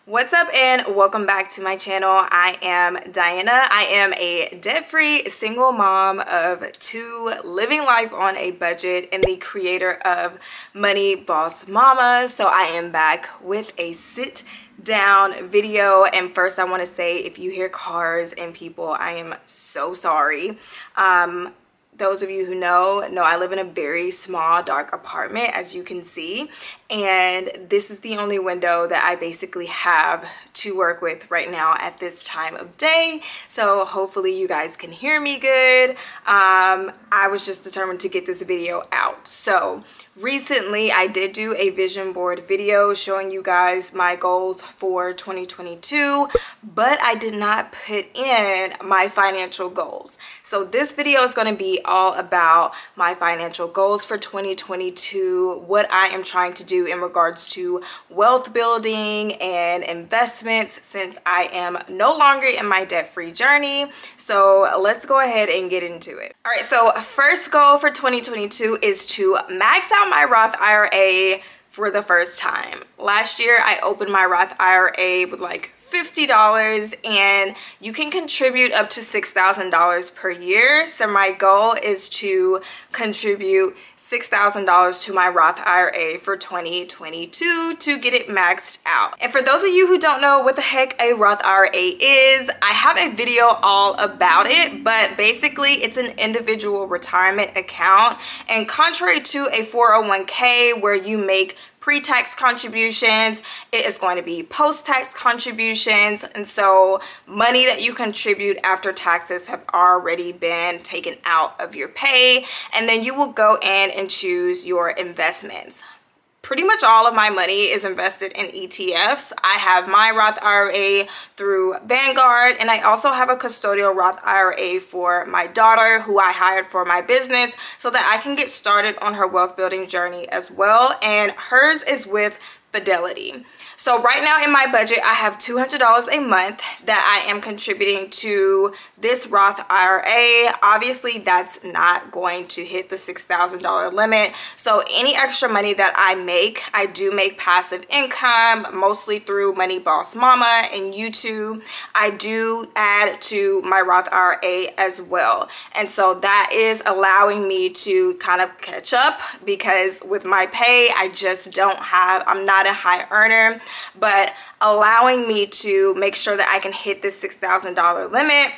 What's up and welcome back to my channel. I am Diana. I am a debt-free single mom of two, living life on a budget, and the creator of Money Boss Mama. So I am back with a sit down video, and first I want to say, if you hear cars and people, I am so sorry. Those of you who know I live in a very small, dark apartment, as you can see, and this is the only window that I basically have to work with right now at this time of day. So hopefully you guys can hear me good. I was just determined to get this video out. So recently I did do a vision board video showing you guys my goals for 2022, but I did not put in my financial goals. So this video is going to be all about my financial goals for 2022, what I am trying to do in regards to wealth building and investments, since I am no longer in my debt-free journey. So let's go ahead and get into it. All right, so first goal for 2022 is to max out my Roth IRA for the first time. Last year I opened my Roth IRA with like $50, and you can contribute up to $6,000 per year. So my goal is to contribute $6,000 to my Roth IRA for 2022 to get it maxed out. And for those of you who don't know what the heck a Roth IRA is, I have a video all about it, but basically it's an individual retirement account, and contrary to a 401k where you make pre-tax contributions, it is going to be post-tax contributions, and so money that you contribute after taxes have already been taken out of your pay, and then you will go in and choose your investments. Pretty much all of my money is invested in ETFs. I have my Roth IRA through Vanguard, and I also have a custodial Roth IRA for my daughter, who I hired for my business so that I can get started on her wealth building journey as well. And hers is with Fidelity. So right now in my budget, I have $200 a month that I am contributing to this Roth IRA. Obviously, that's not going to hit the $6,000 limit. So any extra money that I make, I do make passive income, mostly through Money Boss Mama and YouTube. I do add to my Roth IRA as well. And so that is allowing me to kind of catch up, because with my pay, I just don't have, I'm not a high earner, but allowing me to make sure that I can hit this $6,000 limit.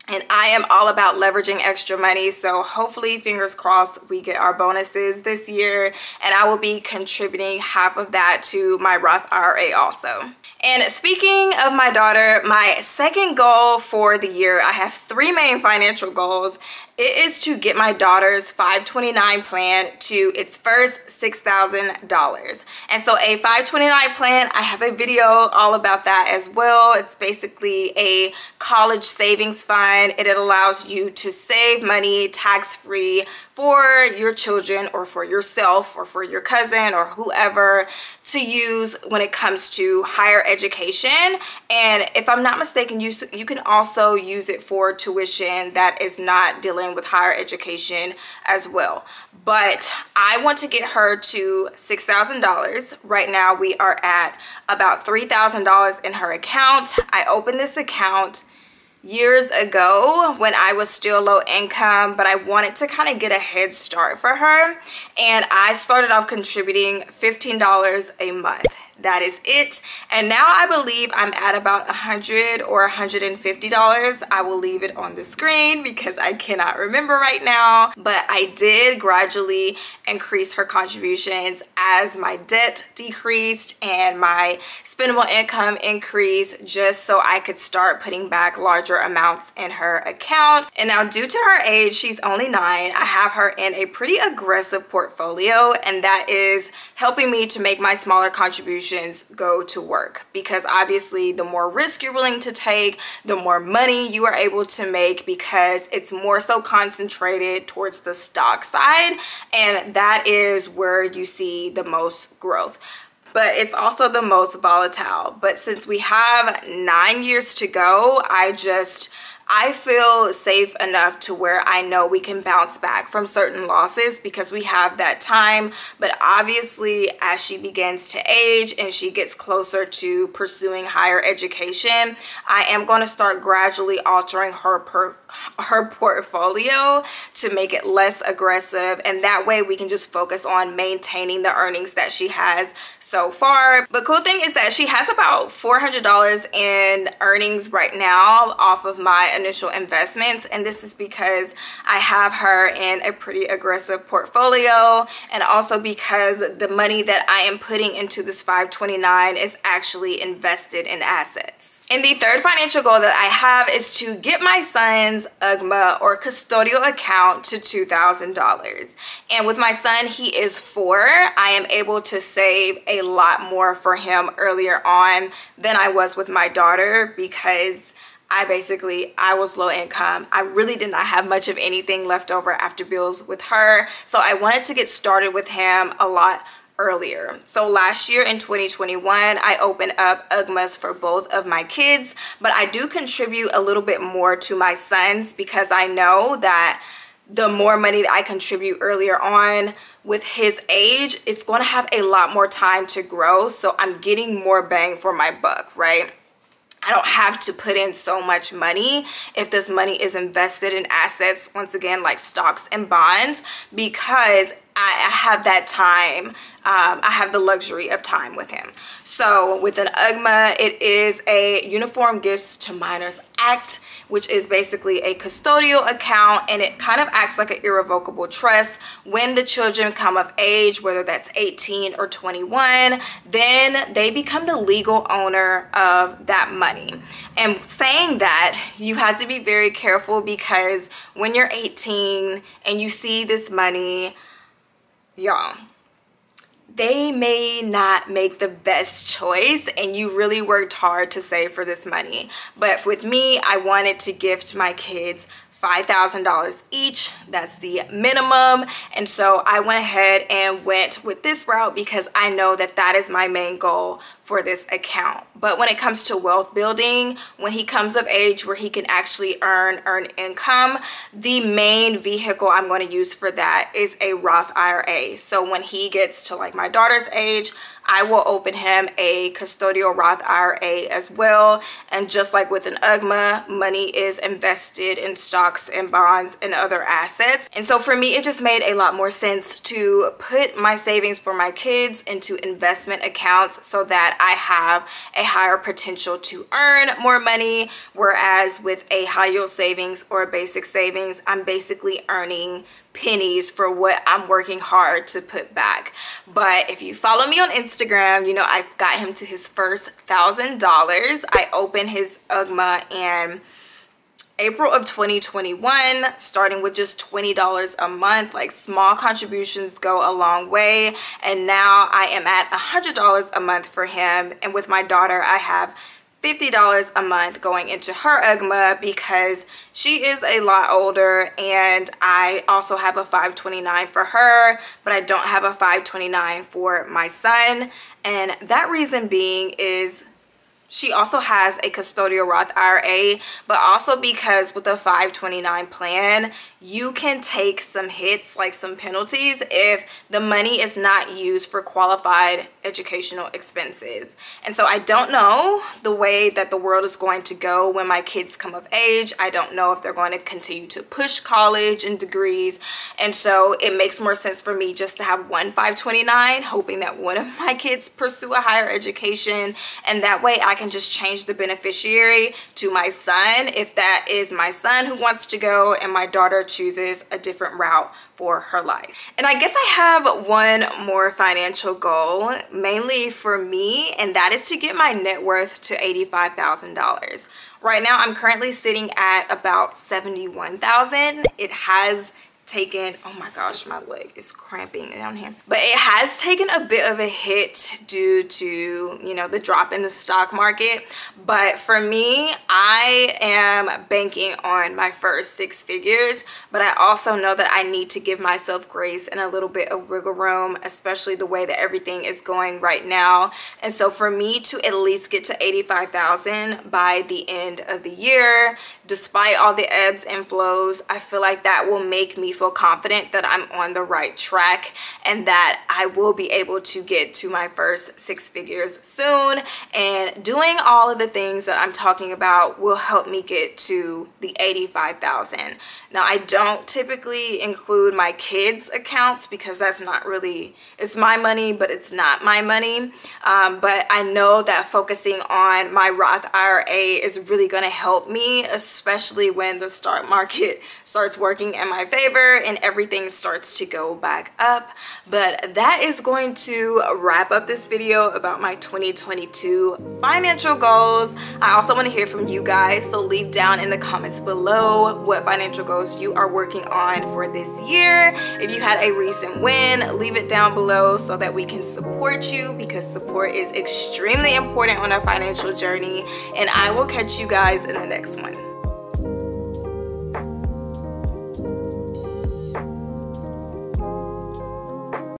And I am all about leveraging extra money, so hopefully, fingers crossed, we get our bonuses this year, and I will be contributing half of that to my Roth IRA also. And speaking of my daughter, my second goal for the year, I have three main financial goals. It is to get my daughter's 529 plan to its first $6,000. And so a 529 plan, I have a video all about that as well. It's basically a college savings fund. It allows you to save money tax-free for your children or for yourself or for your cousin or whoever to use when it comes to higher education. And if I'm not mistaken, you can also use it for tuition that is not dealing with higher education as well. But I want to get her to $6,000. Right now we are at about $3,000 in her account. I opened this account years ago when I was still low income, but I wanted to kind of get a head start for her, and I started off contributing $15 a month. That is it. And now I believe I'm at about $100 or $150. I will leave it on the screen because I cannot remember right now. But I did gradually increase her contributions as my debt decreased and my spendable income increased, just so I could start putting back larger amounts in her account. And now, due to her age, she's only 9, I have her in a pretty aggressive portfolio, and that is helping me to make my smaller contributions go to work, because obviously the more risk you're willing to take, the more money you are able to make, because it's more so concentrated towards the stock side, and that is where you see the most growth. But it's also the most volatile. But since we have 9 years to go, I just I feel safe enough to where I know we can bounce back from certain losses because we have that time. But obviously, as she begins to age and she gets closer to pursuing higher education, I am going to start gradually altering her portfolio to make it less aggressive, and that way we can just focus on maintaining the earnings that she has so far. But cool thing is that she has about $400 in earnings right now off of my initial investments, and this is because I have her in a pretty aggressive portfolio, and also because the money that I am putting into this 529 is actually invested in assets. And the third financial goal that I have is to get my son's UGMA or custodial account to $2,000. And with my son, he is 4. I am able to save a lot more for him earlier on than I was with my daughter because I was low income. I really did not have much of anything left over after bills with her. So I wanted to get started with him a lot earlier. So last year in 2021, I opened up UGMAs for both of my kids, but I do contribute a little bit more to my sons because I know that the more money that I contribute earlier on with his age, it's going to have a lot more time to grow. So I'm getting more bang for my buck, right? I don't have to put in so much money if this money is invested in assets, once again, like stocks and bonds, because I have that time. I have the luxury of time with him. So with an UGMA, it is a Uniform Gifts to Minors Act, which is basically a custodial account, and it kind of acts like an irrevocable trust. When the children come of age, whether that's 18 or 21, then they become the legal owner of that money. And saying that, you have to be very careful because when you're 18 and you see this money, y'all, they may not make the best choice, and you really worked hard to save for this money. But with me, I wanted to gift my kids $5,000 each. That's the minimum. And so I went ahead and went with this route because I know that that is my main goal for this account. But when it comes to wealth building, when he comes of age where he can actually earn income, the main vehicle I'm going to use for that is a Roth IRA. So when he gets to like my daughter's age, I will open him a custodial Roth IRA as well. And just like with an UGMA, money is invested in stocks and bonds and other assets. And so for me, it just made a lot more sense to put my savings for my kids into investment accounts so that I have a higher potential to earn more money. Whereas with a high yield savings or a basic savings, I'm basically earning pennies for what I'm working hard to put back. But if you follow me on Instagram, you know I've got him to his first $1,000. I opened his UGMA in April of 2021, starting with just $20 a month. Like, small contributions go a long way, and now I am at $100 a month for him. And with my daughter, I have $50 a month going into her UGMA because she is a lot older, and I also have a 529 for her, but I don't have a 529 for my son. And that reason being is she also has a custodial Roth IRA, but also because with a 529 plan, you can take some hits, like some penalties, if the money is not used for qualified educational expenses. And so I don't know the way that the world is going to go when my kids come of age. I don't know if they're going to continue to push college and degrees. And so it makes more sense for me just to have one 529, hoping that one of my kids pursue a higher education, and that way I can just change the beneficiary to my son if that is my son who wants to go and my daughter chooses a different route for her life. And I guess I have one more financial goal, mainly for me, and that is to get my net worth to $85,000. Right now I'm currently sitting at about $71,000. It has taken, oh my gosh, my leg is cramping down here, but it has taken a bit of a hit due to, you know, the drop in the stock market. But for me, I am banking on my first 6 figures, but I also know that I need to give myself grace and a little bit of wiggle room, especially the way that everything is going right now. And so for me to at least get to 85,000 by the end of the year, despite all the ebbs and flows, I feel like that will make me feel confident that I'm on the right track and that I will be able to get to my first 6 figures soon. And doing all of the things that I'm talking about will help me get to the 85,000. Now, I don't typically include my kids' accounts because that's not really, it's my money, but it's not my money. But I know that focusing on my Roth IRA is really going to help me, especially when the stock market starts working in my favor and everything starts to go back up. But that is going to wrap up this video about my 2022 financial goals. I also want to hear from you guys, so leave down in the comments below what financial goals you are working on for this year. If you had a recent win, leave it down below so that we can support you, because support is extremely important on our financial journey. And I will catch you guys in the next one.